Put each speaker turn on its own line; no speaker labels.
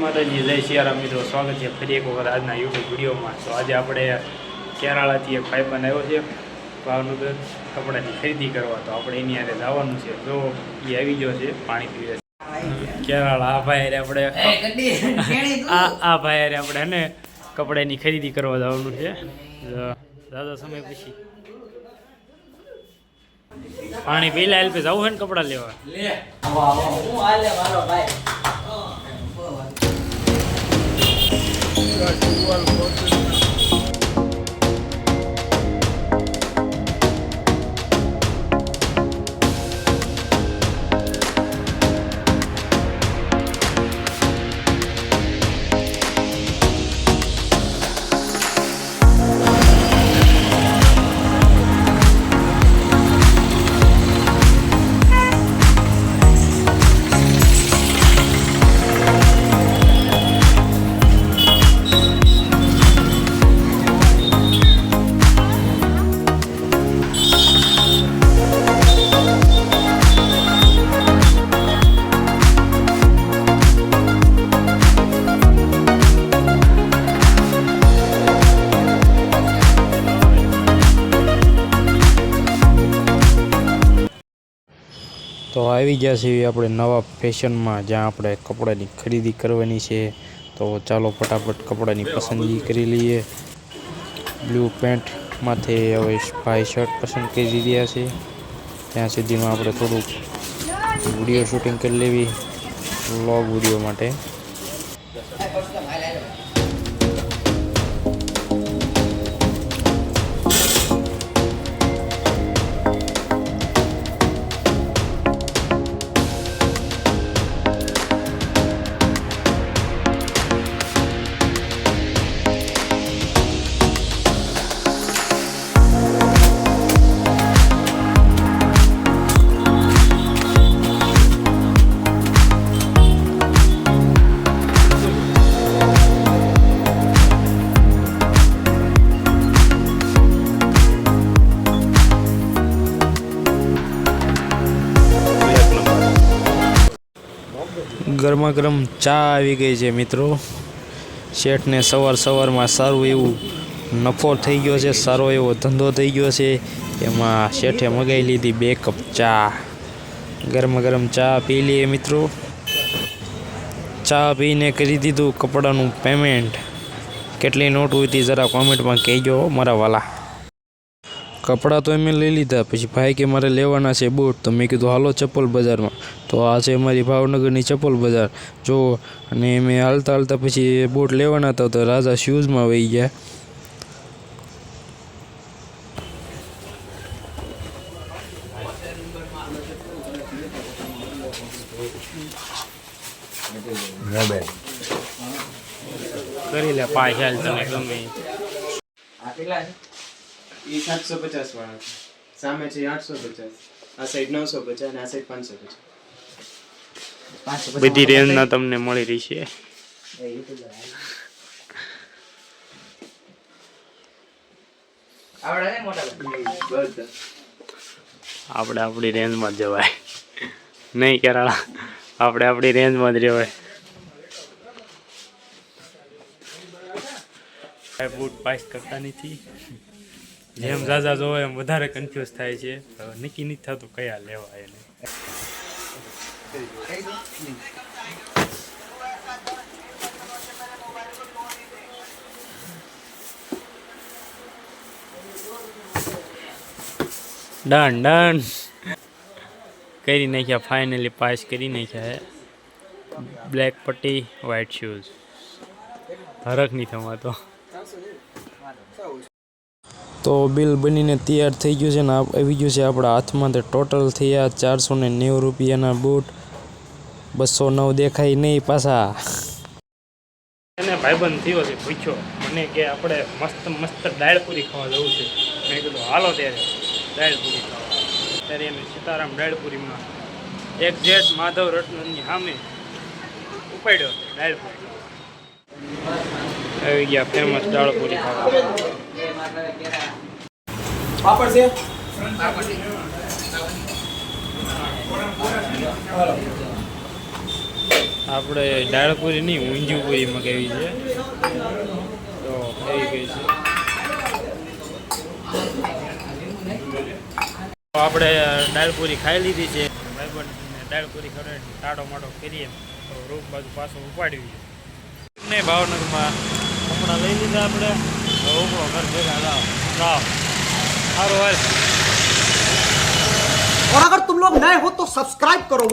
માતાજી જય સિયારામ મિત્રો, સ્વાગત છે ફરી એક વખત આજના યુટ્યુબ વિડીયોમાં। તો આજે આપણે કેરાલાથી એક ભાઈબંધ આવ્યો છે ભાવનગર કપડાની ખરીદી કરવા, તો આપણે એની સાથે જવાનું છે। જો એ આવી ગયો છે પાણી પીવે કેરાલા। આ ભાઈ આપણે આપણે ને કપડાની ખરીદી કરવા જવાનું છે દાદા સમય પછી। પાણી પી લે પે જવું છે ને કપડા લેવા। તો આવી ગયા છીએ આપણે નવા ફેશનમાં, જ્યાં આપણે કપડાની ખરીદી કરવાની છે। તો ચાલો ફટાફટ કપડાની પસંદગી કરી લઈએ। બ્લુ પેન્ટ માથે હવે ભાઈ શર્ટ પસંદ કરી રહ્યા છે। ત્યાં સુધીમાં આપણે થોડુંક વિડીયો શૂટિંગ કરી લેવી વ્લોગ વિડીયો માટે। ગરમા ગરમ ચા આવી ગઈ છે મિત્રો। શેઠને સવારમાં સારું એવું નફો થઈ ગયો છે, સારો એવો ધંધો થઈ ગયો છે। એમાં શેઠે મગાવી લીધી 2 કપ ચા। ગરમા ગરમ ચા પી લઈએ મિત્રો। ચા પીને કરી દીધું કપડાનું પેમેન્ટ। કેટલી નોટ હોય હતી જરા કોમેન્ટમાં કહેજો મારા વાલા। કપડાં તો એમ લઈ લીધા, પછી ભાઈ કે મારે લેવાના છે બૂટ, તો મેં કીધું હાલો ચપ્પલ બજારમાં। તો આ છે મારી ભાવનગરની ચપ્પલ બજાર જો। અને મેં હાલતા પછી બૂટ લેવાના હતા તો રાજા શૂઝમાં વહી ગયા। કરી લે પાછળ તમે ગમે
એ 750 વાળા છે, સામે છે 850, આ સાઈડ 950 અને આ સાઈડ 550।
બધી રેન્જના તમને મળી રહી છે। આપણે આપણી રેન્જમાં જ જવાય નહીં કેરાળા, આપણે આપણી રેન્જમાં જ રહેવાય। બૂટ પાસ કરતા નથી, જેમ જાજા જોવે એમ વધારે કન્ફ્યુઝ થાય છે। નક્કી નથી થતું કયા લેવા એને। ડન કરી નાખ્યા, ફાઇનલી પાસ કરી નાખ્યા હે। બ્લેક પટ્ટી વ્હાઇટ શૂઝ, હરખ નહીં થવાતો। તો બિલ બનીને તૈયાર થઈ ગયું છે ને આવી ગયું છે આપણા હાથમાં। તો ટોટલ થયા 490 રૂપિયાના બૂટ। 209 દેખાય નહીં પાછા। એને ભાઈબંધ થયો છે, પૂછ્યો મને કે આપણે મસ્ત દાળપુરી ખાવા જવું છે। મેં કીધું હાલો ત્યારે દાળપુરી ખાવા। ત્યારે અમે સીતારામ દાળપુરીમાં એક્ઝેક્ટ માધવ રત્નની સામે ઉપાડ્યો દાળપુરી આવી ગયા ફેમસ દાળપુરી ખાવા।
પાપડ છે
આપણે દાળપુરી નહીં ઊંધિયું પૂરી મગાવી છે તો થઈ ગઈ છે. તો આપણે દાળપુરી ખાઈ લીધી છે. ભાઈબંધને દાળપુરી ખવડાવીને ટાળો માટો કરીએ તો રૂપ બાજુ પાછું ઉપાડવી ને ભાવનગરમાં હમણાં લઈ લીધા આપણે. હવે ઉપડો ઘર ભેગા લાવ સારું હાલ.
और अगर तुम लोग नए हो तो सब्सक्राइब करो.